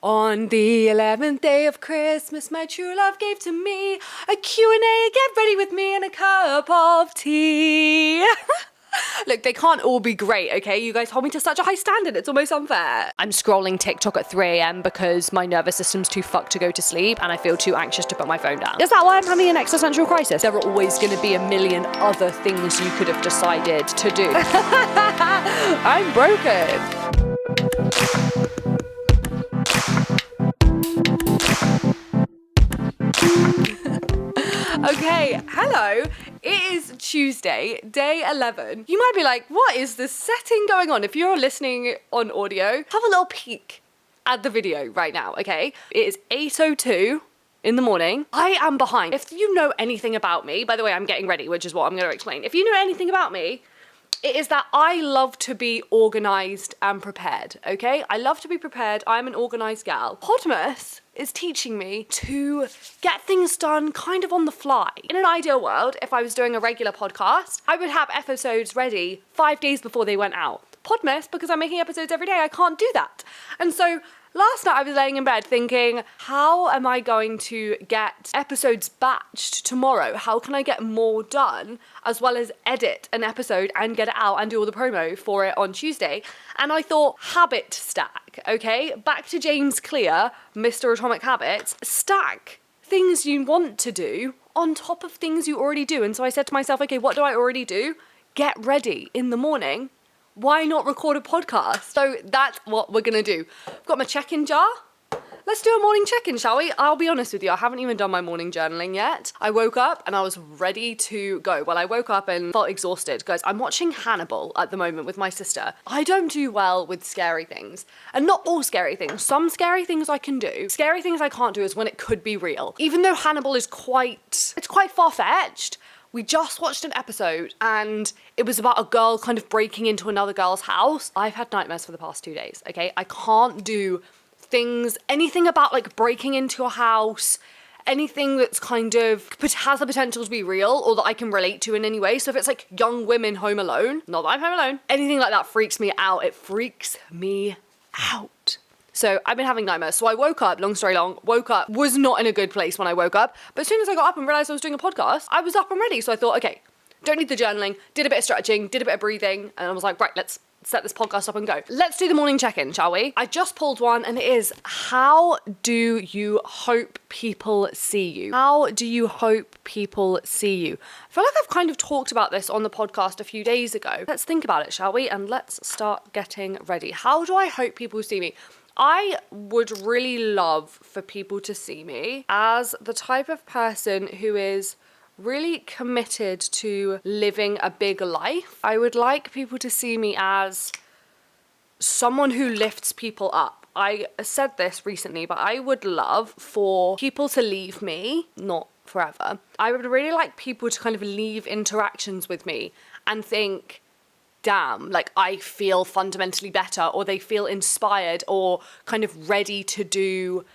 On the 11th day of Christmas, my true love gave to me a Q&A, get ready with me, and a cup of tea. Look, they can't all be great, okay? You guys hold me to such a high standard, it's almost unfair. I'm scrolling TikTok at 3 a.m. because my nervous system's too fucked to go to sleep and I feel too anxious to put my phone down. Is that why I'm having an existential crisis? There are always gonna be a million other things you could have decided to do. I'm broken. Okay, hello. It is Tuesday, day 11. You might be like, what is this setting going on? If you're listening on audio, have a little peek at the video right now, okay? It is 8:02 in the morning. I am behind. If you know anything about me, by the way, I'm getting ready, which is what I'm going to explain. If you know anything about me, it is that I love to be organised and prepared, okay? I love to be prepared. I'm an organised gal. Podmas is teaching me to get things done kind of on the fly. In an ideal world, if I was doing a regular podcast, I would have episodes ready 5 days before they went out. Podmas, because I'm making episodes every day, I can't do that. And so last night I was laying in bed thinking, how am I going to get episodes batched tomorrow? How can I get more done as well as edit an episode and get it out and do all the promo for it on Tuesday? And I thought, habit stack, okay? Back to James Clear, Mr. Atomic Habits. Stack things you want to do on top of things you already do. And so I said to myself, okay, what do I already do? Get ready in the morning. Why not record a podcast? So that's what we're gonna do. I've got my check-in jar. Let's do a morning check-in, shall we? I'll be honest with you, I haven't even done my morning journaling yet. I woke up and I was ready to go. Well, I woke up and felt exhausted. Guys, I'm watching Hannibal at the moment with my sister. I don't do well with scary things. And not all scary things. Some scary things I can do. Scary things I can't do is when it could be real. Even though Hannibal is quite far-fetched, we just watched an episode and it was about a girl kind of breaking into another girl's house. I've had nightmares for the past 2 days, okay? I can't do things, anything about like breaking into a house, anything that's kind of has the potential to be real or that I can relate to in any way. So if it's like young women home alone, not that I'm home alone, anything like that freaks me out. It freaks me out. So I've been having nightmares. So I woke up, long story long, was not in a good place when I woke up. But as soon as I got up and realized I was doing a podcast, I was up and ready. So I thought, okay, don't need the journaling, did a bit of stretching, did a bit of breathing. And I was like, right, let's set this podcast up and go. Let's do the morning check-in, shall we? I just pulled one and it is, how do you hope people see you? How do you hope people see you? I feel like I've kind of talked about this on the podcast a few days ago. Let's think about it, shall we? And let's start getting ready. How do I hope people see me? I would really love for people to see me as the type of person who is really committed to living a big life. I would like people to see me as someone who lifts people up. I said this recently, but I would love for people to leave me, not forever. I would really like people to kind of leave interactions with me and think, damn, like I feel fundamentally better, or they feel inspired or kind of ready to do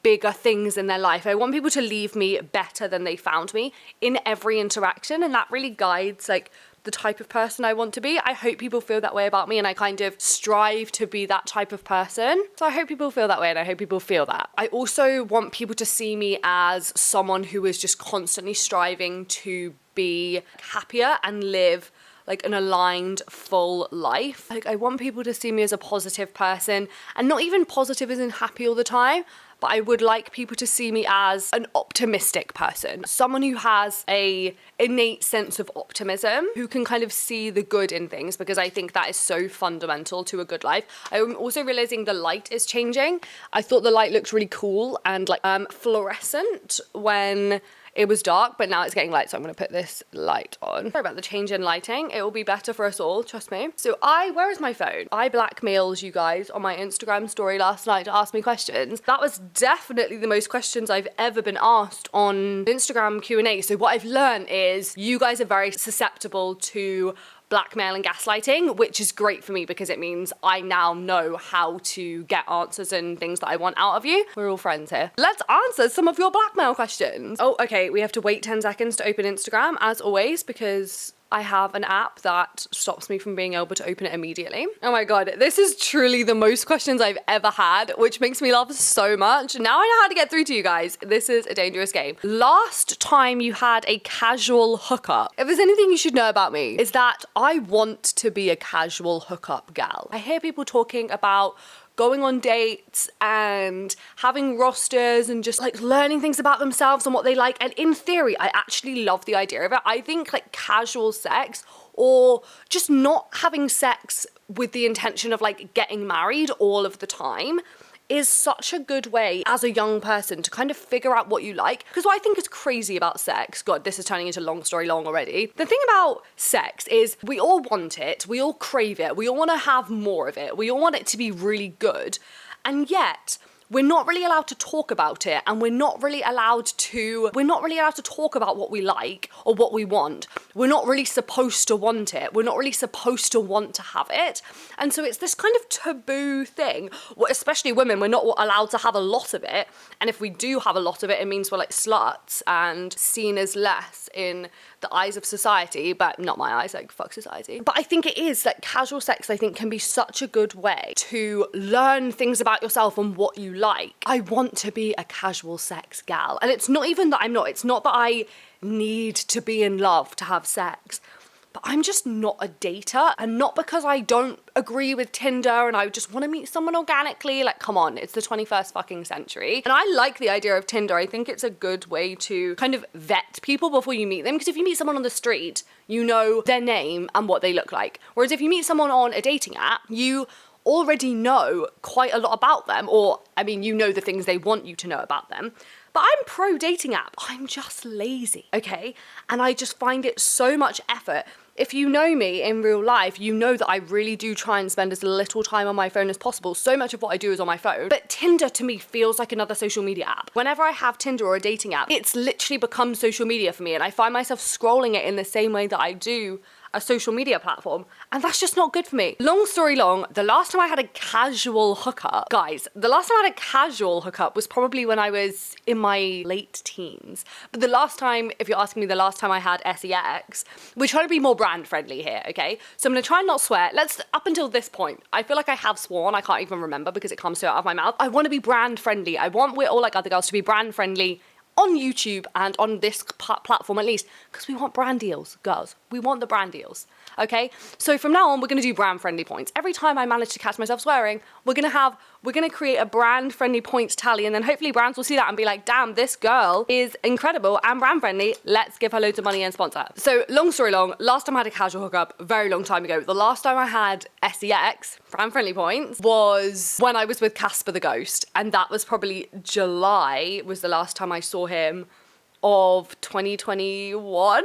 bigger things in their life. I want people to leave me better than they found me in every interaction, and that really guides like the type of person I want to be. I hope people feel that way about me, and I kind of strive to be that type of person. So I hope people feel that way, and I hope people feel that. I also want people to see me as someone who is just constantly striving to be happier and live like an aligned, full life. Like I want people to see me as a positive person, and not even positive as in happy all the time, but I would like people to see me as an optimistic person. Someone who has a innate sense of optimism, who can kind of see the good in things, because I think that is so fundamental to a good life. I'm also realizing the light is changing. I thought the light looked really cool and like fluorescent when it was dark, but now it's getting light, so I'm gonna put this light on. Sorry about the change in lighting. It will be better for us all, trust me. So where is my phone? I blackmailed you guys on my Instagram story last night to ask me questions. That was definitely the most questions I've ever been asked on Instagram Q&A. So what I've learned is you guys are very susceptible to blackmail and gaslighting, which is great for me because it means I now know how to get answers and things that I want out of you. We're all friends here. Let's answer some of your blackmail questions. Oh, okay, we have to wait 10 seconds to open Instagram as always because I have an app that stops me from being able to open it immediately. Oh my God, this is truly the most questions I've ever had, which makes me laugh so much. Now I know how to get through to you guys. This is a dangerous game. Last time you had a casual hookup. If there's anything you should know about me, is that I want to be a casual hookup gal. I hear people talking about going on dates and having rosters and just like learning things about themselves and what they like. And in theory, I actually love the idea of it. I think like casual sex or just not having sex with the intention of like getting married all of the time is such a good way as a young person to kind of figure out what you like. Because what I think is crazy about sex, God, this is turning into long story long already. The thing about sex is we all want it, we all crave it, we all want to have more of it, we all want it to be really good. And yet, we're not really allowed to talk about it, and we're not really allowed to talk about what we like or what we want. We're not really supposed to want it. We're not really supposed to want to have it. And so it's this kind of taboo thing, especially women, we're not allowed to have a lot of it. And if we do have a lot of it, it means we're like sluts and seen as less in the eyes of society, but not my eyes, like fuck society. But I think it is like casual sex, I think, can be such a good way to learn things about yourself and what you like. I want to be a casual sex gal. And it's not even that I'm not, it's not that I need to be in love to have sex, but I'm just not a dater. And not because I don't agree with Tinder and I just want to meet someone organically. Like, come on, it's the 21st fucking century. And I like the idea of Tinder. I think it's a good way to kind of vet people before you meet them. Because if you meet someone on the street, you know their name and what they look like. Whereas if you meet someone on a dating app, you already know quite a lot about them, or I mean, you know the things they want you to know about them. But I'm pro dating app. I'm just lazy, okay? And I just find it so much effort. If you know me in real life, you know that I really do try and spend as little time on my phone as possible. So much of what I do is on my phone. But Tinder to me feels like another social media app. Whenever I have Tinder or a dating app, it's literally become social media for me. And I find myself scrolling it in the same way that I do a social media platform, and that's just not good for me. Long story long, the last time I had a casual hookup, guys, the last time I had a casual hookup was probably when I was in my late teens. But the last time, if you're asking me the last time I had sex, we're trying to be more brand friendly here, okay? So I'm gonna try and not swear. Up until this point, I feel like I have sworn, I can't even remember because it comes so out of my mouth. I wanna be brand friendly. I want We're All Like Other Girls to be brand friendly on YouTube and on this platform at least, because we want brand deals, girls. We want the brand deals, okay? So from now on, we're gonna do brand friendly points. Every time I manage to catch myself swearing, we're gonna create a brand friendly points tally, and then hopefully brands will see that and be like, damn, this girl is incredible and brand friendly. Let's give her loads of money and sponsor her. So long story long, last time I had a casual hookup, a very long time ago. The last time I had sex, brand friendly points, was when I was with Casper the Ghost, and that was probably July was the last time I saw him of 2021.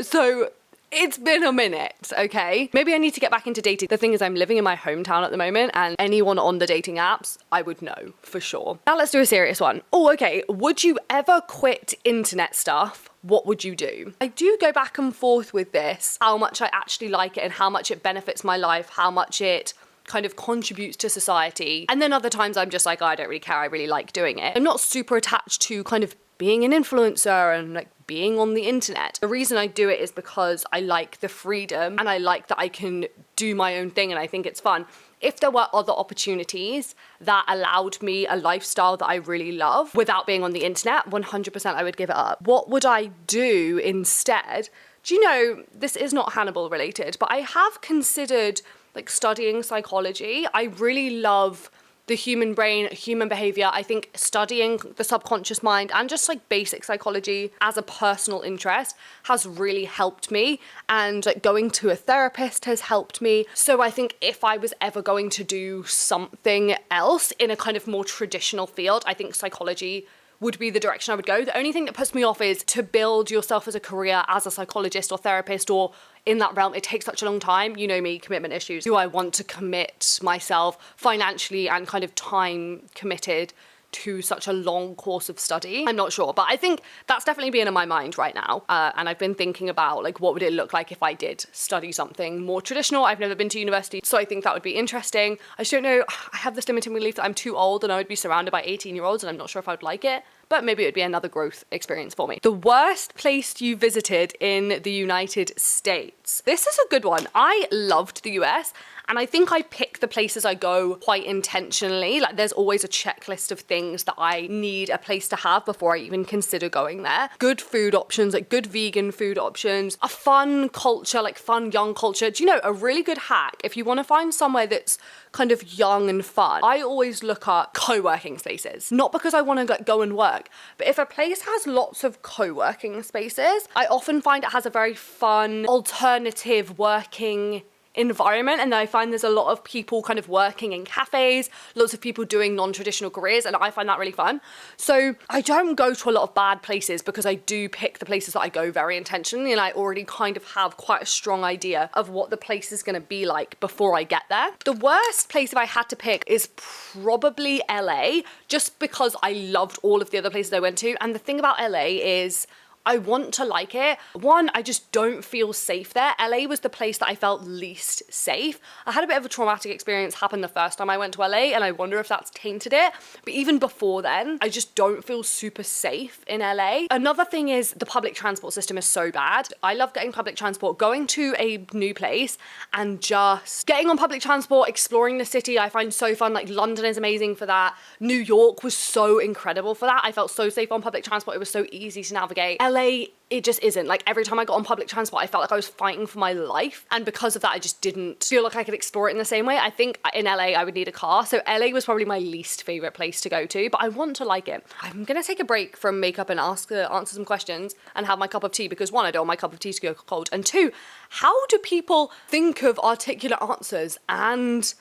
So it's been a minute, okay? Maybe I need to get back into dating. The thing is, I'm living in my hometown at the moment, and anyone on the dating apps, I would know for sure. Now let's do a serious one. Oh, okay. Would you ever quit internet stuff? What would you do? I do go back and forth with this, how much I actually like it and how much it benefits my life, how much it kind of contributes to society. And then other times I'm just like, oh, I don't really care, I really like doing it. I'm not super attached to kind of being an influencer and like being on the internet. The reason I do it is because I like the freedom and I like that I can do my own thing and I think it's fun. If there were other opportunities that allowed me a lifestyle that I really love without being on the internet, 100% I would give it up. What would I do instead? Do you know, this is not Hannibal related, but I have considered like studying psychology. I really love the human brain, human behavior. I think studying the subconscious mind and just like basic psychology as a personal interest has really helped me, and like going to a therapist has helped me. So I think if I was ever going to do something else in a kind of more traditional field, I think psychology would be the direction I would go. The only thing that puts me off is to build yourself as a career as a psychologist or therapist or in that realm. It takes such a long time. You know me, commitment issues. Do I want to commit myself financially and kind of time committed to such a long course of study? I'm not sure, but I think that's definitely been in my mind right now. And I've been thinking about like, what would it look like if I did study something more traditional? I've never been to university, so I think that would be interesting. I just don't know, I have this limiting belief that I'm too old and I would be surrounded by 18-year-olds and I'm not sure if I would like it. but maybe it would be another growth experience for me. The worst place you visited in the United States. This is a good one. I loved the US, and I think I pick the places I go quite intentionally. Like there's always a checklist of things that I need a place to have before I even consider going there. Good food options, like good vegan food options, a fun culture, like fun young culture. Do you know, a really good hack if you want to find somewhere that's kind of young and fun? I always look at co-working spaces, not because I want to go and work, but if a place has lots of co-working spaces, I often find it has a very fun alternative working environment, and I find there's a lot of people kind of working in cafes, lots of people doing non-traditional careers, and I find that really fun. So I don't go to a lot of bad places because I do pick the places that I go very intentionally, and I already kind of have quite a strong idea of what the place is going to be like before I get there. The worst place if I had to pick is probably LA, just because I loved all of the other places I went to, and the thing about LA is I want to like it. One, I just don't feel safe there. LA was the place that I felt least safe. I had a bit of a traumatic experience happen the first time I went to LA, and I wonder if that's tainted it. But even before then, I just don't feel super safe in LA. Another thing is the public transport system is so bad. I love getting public transport, going to a new place and just getting on public transport, exploring the city. I find so fun. Like London is amazing for that. New York was so incredible for that. I felt so safe on public transport. It was so easy to navigate. LA, it just isn't. Like every time I got on public transport, I felt like I was fighting for my life. And because of that, I just didn't feel like I could explore it in the same way. I think in LA, I would need a car. So LA was probably my least favorite place to go to, but I want to like it. I'm going to take a break from makeup and answer some questions and have my cup of tea because one, I don't want my cup of tea to go cold. And two, how do people think of articulate answers and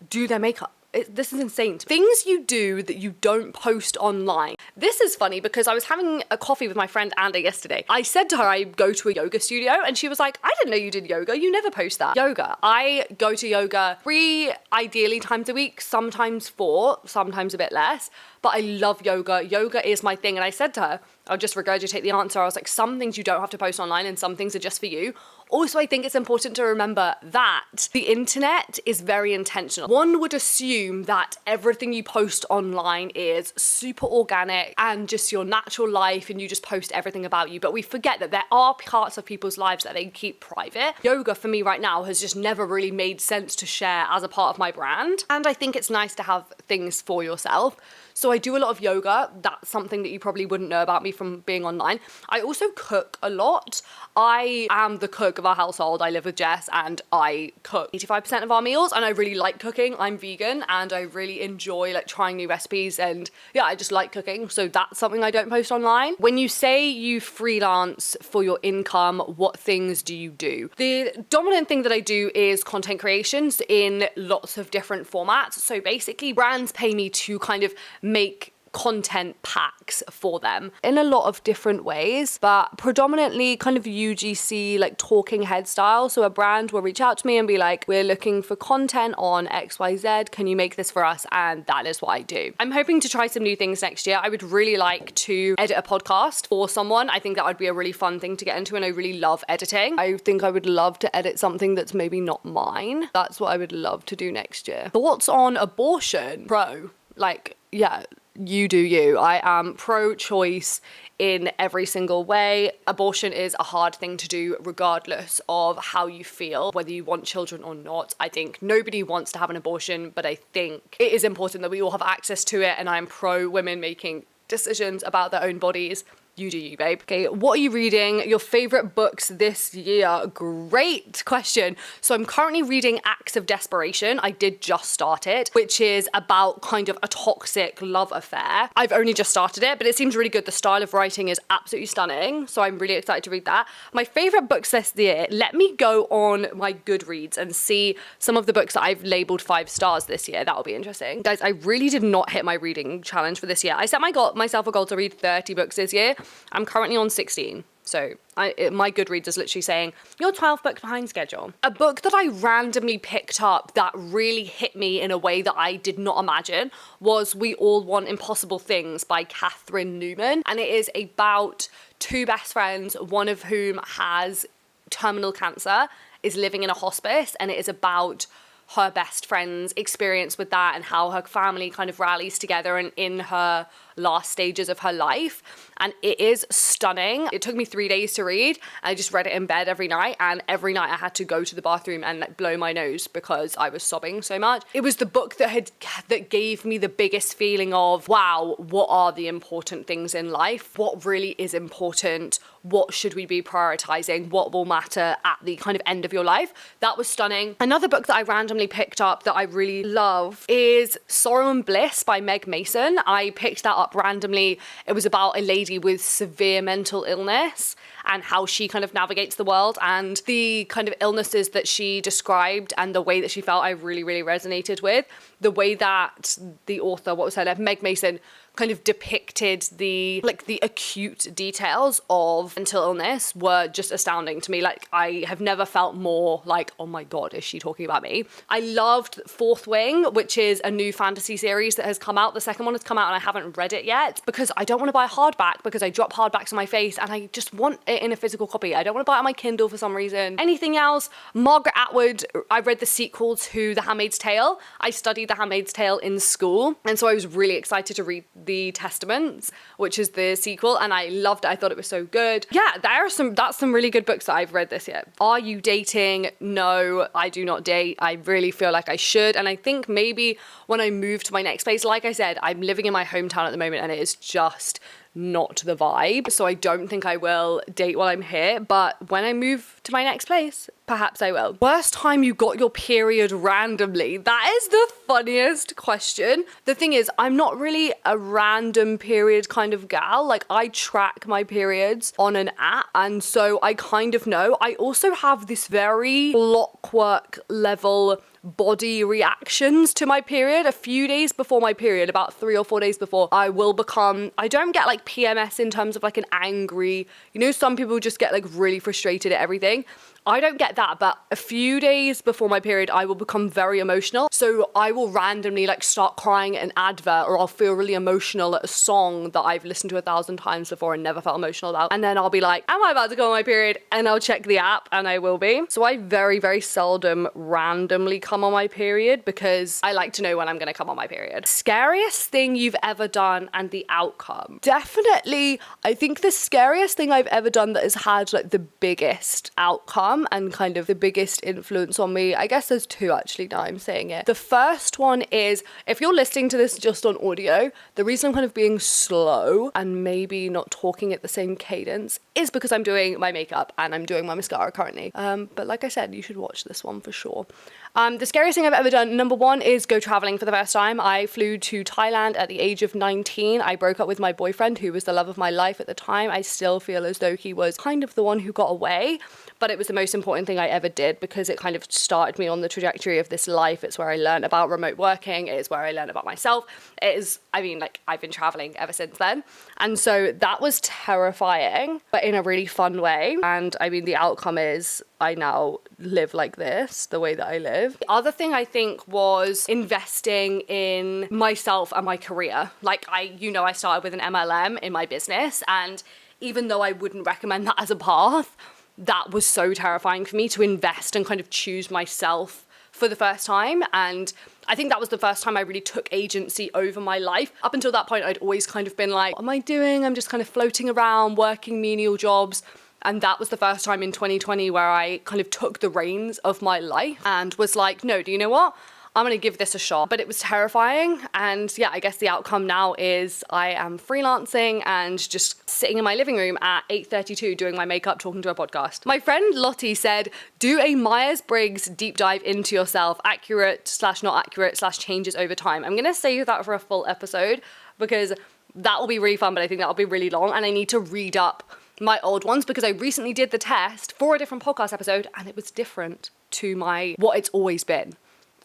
do their makeup? This is insane. Things you do that you don't post online. This is funny because I was having a coffee with my friend Anna yesterday. I said to her I go to a yoga studio and she was like, I didn't know you did yoga. You never post that. Yoga. I go to yoga 3 ideally times a week, sometimes 4, sometimes a bit less. But I love yoga. Yoga is my thing. And I said to her, I'll just regurgitate the answer. I was like, some things you don't have to post online and some things are just for you. Also, I think it's important to remember that the internet is very intentional. One would assume that everything you post online is super organic and just your natural life and you just post everything about you. But we forget that there are parts of people's lives that they keep private. Yoga for me right now has just never really made sense to share as a part of my brand. And I think it's nice to have things for yourself. So I do a lot of yoga. That's something that you probably wouldn't know about me from being online. I also cook a lot. I am the cook of our household. I live with Jess and I cook 85% of our meals and I really like cooking. I'm vegan and I really enjoy like trying new recipes and yeah, I just like cooking. So that's something I don't post online. When you say you freelance for your income, what things do you do? The dominant thing that I do is content creations in lots of different formats. So basically brands pay me to kind of make content packs for them in a lot of different ways, but predominantly kind of UGC, like talking head style. So a brand will reach out to me and be like, we're looking for content on XYZ. Can you make this for us? And that is what I do. I'm hoping to try some new things next year. I would really like to edit a podcast for someone. I think that would be a really fun thing to get into and I really love editing. I think I would love to edit something that's maybe not mine. That's what I would love to do next year. Thoughts on abortion? Pro. Like, yeah, you do you. I am pro-choice in every single way. Abortion is a hard thing to do regardless of how you feel, whether you want children or not. I think nobody wants to have an abortion, but I think it is important that we all have access to it, and I'm pro women making decisions about their own bodies. You do you, babe. Okay, what are you reading? Your favorite books this year? Great question. So I'm currently reading Acts of Desperation. I did just start it, which is about kind of a toxic love affair. I've only just started it, but it seems really good. The style of writing is absolutely stunning. So I'm really excited to read that. My favorite books this year, let me go on my Goodreads and see some of the books that I've labeled 5 stars this year. That'll be interesting. Guys, I really did not hit my reading challenge for this year. I set myself a goal to read 30 books this year. I'm currently on 16. So my Goodreads is literally saying, you're 12 books behind schedule. A book that I randomly picked up that really hit me in a way that I did not imagine was We All Want Impossible Things by Catherine Newman. And it is about 2 best friends, one of whom has terminal cancer, is living in a hospice, and it is about her best friend's experience with that and how her family kind of rallies together and in her last stages of her life. And it is stunning. It took me 3 days to read. I just read it in bed every night, and every night I had to go to the bathroom and like blow my nose because I was sobbing so much. It was the book that gave me the biggest feeling of, wow, what are the important things in life? What really is important? What should we be prioritizing? What will matter at the kind of end of your life? That was stunning. Another book that I randomly picked up that I really love is Sorrow and Bliss by Meg Mason. I picked that up randomly. It was about a lady with severe mental illness and how she kind of navigates the world, and the kind of illnesses that she described and the way that she felt I really, really resonated with. The way that the author, what was her name, Meg Mason, kind of depicted the acute details of mental illness were just astounding to me. Like, I have never felt more like, oh my God, is she talking about me? I loved Fourth Wing, which is a new fantasy series that has come out. The second one has come out and I haven't read it yet because I don't want to buy a hardback because I drop hardbacks on my face and I just want it in a physical copy. I don't want to buy it on my Kindle for some reason. Anything else? Margaret Atwood, I read the sequel to The Handmaid's Tale. I studied The Handmaid's Tale in school, and so I was really excited to read The Testaments, which is the sequel, and I loved it. I thought it was so good. Yeah, that's some really good books that I've read this year. Are you dating? No, I do not date. I really feel like I should, and I think maybe when I move to my next place, like I said, I'm living in my hometown at the moment and it is just not the vibe. So I don't think I will date while I'm here, but when I move to my next place, perhaps I will. Worst time you got your period randomly? That is the funniest question. The thing is, I'm not really a random period kind of gal. Like, I track my periods on an app, and so I kind of know. I also have this very clockwork level body reactions to my period. A few days before my period, about 3 or 4 days before, I don't get like PMS in terms of like an angry, some people just get like really frustrated at everything. I don't get that, but a few days before my period, I will become very emotional. So I will randomly like start crying at an advert, or I'll feel really emotional at a song that I've listened to 1,000 times before and never felt emotional about. And then I'll be like, am I about to go on my period? And I'll check the app and I will be. So I very, very seldom randomly come on my period because I like to know when I'm gonna come on my period. Scariest thing you've ever done and the outcome? Definitely, I think the scariest thing I've ever done that has had like the biggest outcome and kind of the biggest influence on me, I guess there's two actually now I'm saying it. The first one is, if you're listening to this just on audio, the reason I'm kind of being slow and maybe not talking at the same cadence is because I'm doing my makeup and I'm doing my mascara currently. But like I said, you should watch this one for sure. The scariest thing I've ever done, number one, is go traveling for the first time. I flew to Thailand at the age of 19. I broke up with my boyfriend, who was the love of my life at the time. I still feel as though he was kind of the one who got away, but it was the most important thing I ever did because it kind of started me on the trajectory of this life. It's where I learned about remote working. It is where I learned about myself. I've been traveling ever since then. And so that was terrifying, but in a really fun way. And I mean, the outcome is I now live like this, the way that I live. The other thing I think was investing in myself and my career. Like I started with an MLM in my business, and even though I wouldn't recommend that as a path, that was so terrifying for me to invest and kind of choose myself for the first time. And I think that was the first time I really took agency over my life. Up until that point, I'd always kind of been like, what am I doing? I'm just kind of floating around, working menial jobs. And that was the first time in 2020 where I kind of took the reins of my life and was like, no, do you know what? I'm gonna give this a shot. But it was terrifying. And yeah, I guess the outcome now is I am freelancing and just sitting in my living room at 8:32 doing my makeup, talking to a podcast. My friend Lottie said, do a Myers-Briggs deep dive into yourself, accurate/not accurate/changes over time. I'm gonna save that for a full episode because that will be really fun, but I think that'll be really long and I need to read up my old ones because I recently did the test for a different podcast episode and it was different to what it's always been.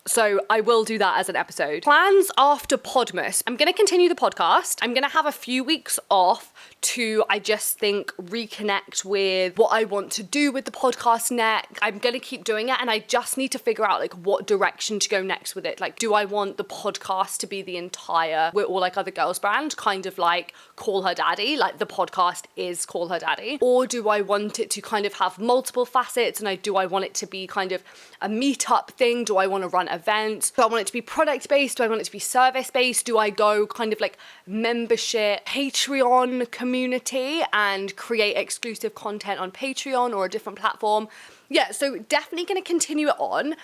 So I will do that as an episode. Plans after Podmas. I'm going to continue the podcast. I'm going to have a few weeks off to, I just think, reconnect with what I want to do with the podcast next. I'm going to keep doing it and I just need to figure out like what direction to go next with it. Like, do I want the podcast to be the entire We're All Like Other Girls brand, kind of like Call Her Daddy, like the podcast is Call Her Daddy? Or do I want it to kind of have multiple facets and do I want it to be kind of a meetup thing? Do I want to run events? Do I want it to be product-based? Do I want it to be service-based? Do I go kind of like membership, Patreon community and create exclusive content on Patreon or a different platform? Yeah, so definitely going to continue it on.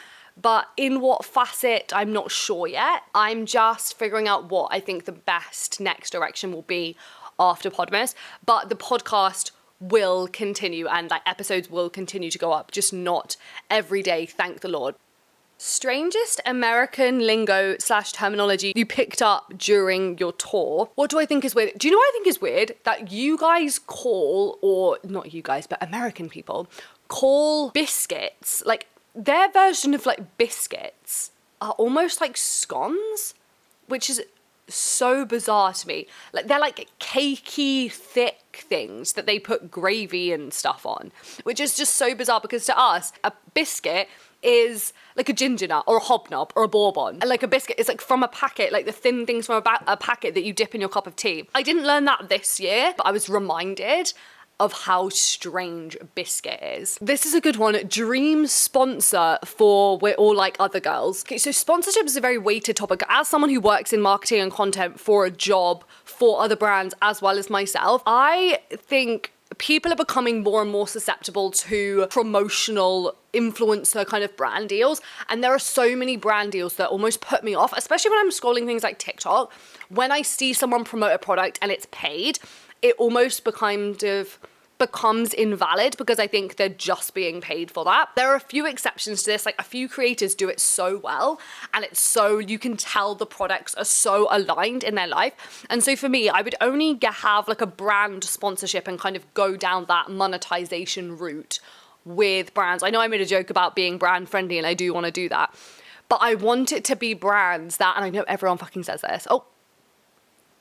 But in what facet, I'm not sure yet. I'm just figuring out what I think the best next direction will be after Podmas. But the podcast will continue and like episodes will continue to go up, just not every day, thank the Lord. Strangest American lingo / terminology you picked up during your tour. What do I think is weird? Do you know what I think is weird? That you guys call, or not you guys, but American people call biscuits, like their version of like biscuits are almost like scones, which is so bizarre to me. Like they're like cakey, thick things that they put gravy and stuff on, which is just so bizarre because to us, a biscuit is like a ginger nut or a hobnob or a bourbon. And like a biscuit is like from a packet, like the thin things from a packet that you dip in your cup of tea. I didn't learn that this year, but I was reminded of how strange biscuit is. This is a good one. Dream sponsor for We're All Like Other Girls. Okay, so sponsorship is a very weighted topic. As someone who works in marketing and content for a job for other brands as well as myself, I think people are becoming more and more susceptible to promotional influencer kind of brand deals. And there are so many brand deals that almost put me off, especially when I'm scrolling things like TikTok. When I see someone promote a product and it's paid, it almost becomes invalid because I think they're just being paid for that. There are a few exceptions to this, like a few creators do it so well and it's so, you can tell the products are so aligned in their life. And so for me, I would only have like a brand sponsorship and kind of go down that monetization route with brands. I know I made a joke about being brand friendly and I do want to do that, but I want it to be brands that, and I know everyone fucking says this,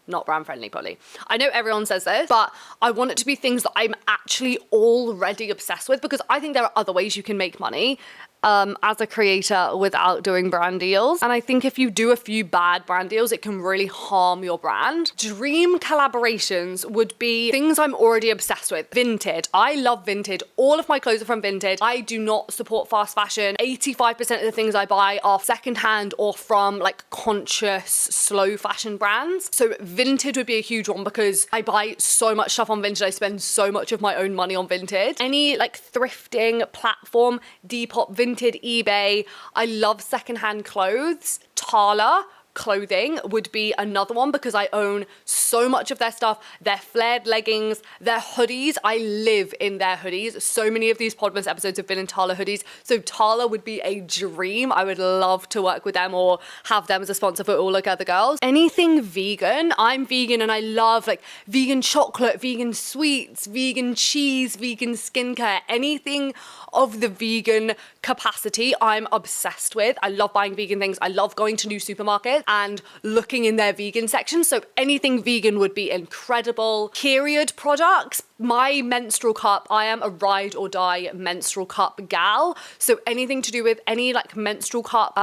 not brand friendly probably. I know everyone says this, but I want it to be things that I'm actually already obsessed with because I think there are other ways you can make money as a creator without doing brand deals. And I think if you do a few bad brand deals, it can really harm your brand. Dream collaborations would be things I'm already obsessed with. Vinted. I love Vinted. All of my clothes are from Vinted. I do not support fast fashion. 85% of the things I buy are secondhand or from like conscious, slow fashion brands. So Vinted would be a huge one because I buy so much stuff on Vinted. I spend so much of my own money on Vinted. Any like thrifting platform, Depop, Vinted, eBay. I love secondhand clothes. Tala clothing would be another one because I own so much of their stuff, their flared leggings, their hoodies. I live in their hoodies. So many of these Podmas episodes have been in Tala hoodies. So Tala would be a dream. I would love to work with them or have them as a sponsor for All Like Other Girls. Anything vegan. I'm vegan and I love like vegan chocolate, vegan sweets, vegan cheese, vegan skincare, anything of the vegan capacity I'm obsessed with. I love buying vegan things. I love going to new supermarkets and looking in their vegan section. So anything vegan would be incredible. Period products. My menstrual cup, I am a ride or die menstrual cup gal. So anything to do with any like menstrual cup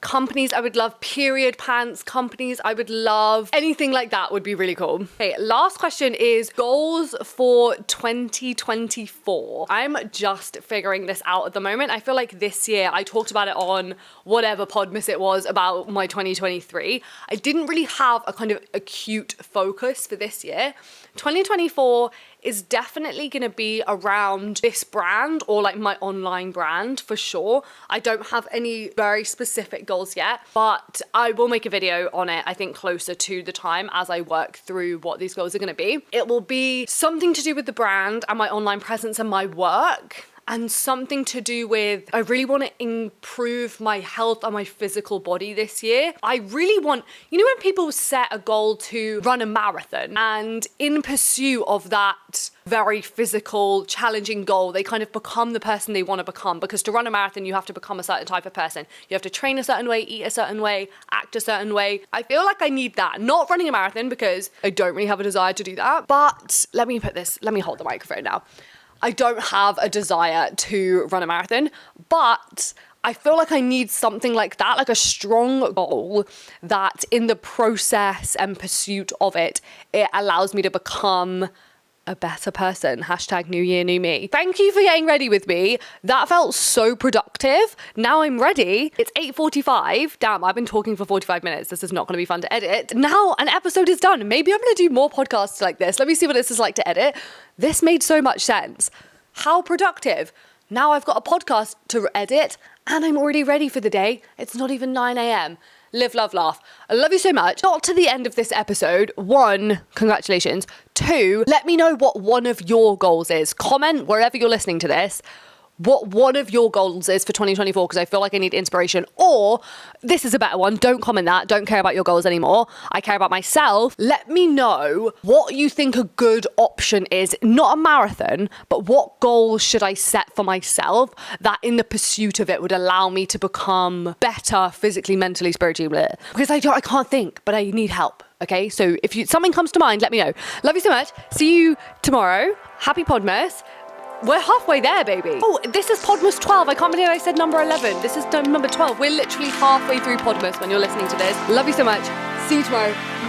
companies I would love. Period pants companies I would love. Anything like that would be really cool. Okay, last question is goals for 2024. I'm just figuring this out at the moment. I feel like this year, I talked about it on whatever Podmas it was about my 2023. I didn't really have a kind of acute focus for this year. 2024 is definitely going to be around this brand or like my online brand for sure. I don't have any very specific goals yet, but I will make a video on it, I think closer to the time as I work through what these goals are going to be. It will be something to do with the brand and my online presence and my work. And something to do with, I really want to improve my health and my physical body this year. I really want, you know when people set a goal to run a marathon and in pursuit of that very physical, challenging goal, they kind of become the person they want to become, because to run a marathon, you have to become a certain type of person. You have to train a certain way, eat a certain way, act a certain way. I feel like I need that. Not running a marathon because I don't really have a desire to do that, but let me hold the microphone now. I don't have a desire to run a marathon, but I feel like I need something like that, like a strong goal that in the process and pursuit of it, it allows me to become a better person. Hashtag new year, new me. Thank you for getting ready with me. That felt so productive. Now I'm ready. It's 8:45. Damn, I've been talking for 45 minutes. This is not going to be fun to edit. Now an episode is done. Maybe I'm going to do more podcasts like this. Let me see what this is like to edit. This made so much sense. How productive. Now I've got a podcast to edit and I'm already ready for the day. It's not even 9 a.m. Live, love, laugh. I love you so much. Got to the end of this episode. 1, congratulations. 2, let me know what one of your goals is. Comment wherever you're listening to this what one of your goals is for 2024, because I feel like I need inspiration. Or, this is a better one, don't comment that, don't care about your goals anymore. I care about myself. Let me know what you think a good option is, not a marathon, but what goals should I set for myself that in the pursuit of it would allow me to become better physically, mentally, spiritually, because I can't think, but I need help. Okay, so if something comes to mind, let me know. Love you so much. See you tomorrow. Happy Podmas. We're halfway there, baby. Oh, this is Podmas 12. I can't believe I said number 11. This is number 12. We're literally halfway through Podmas when you're listening to this. Love you so much. See you tomorrow.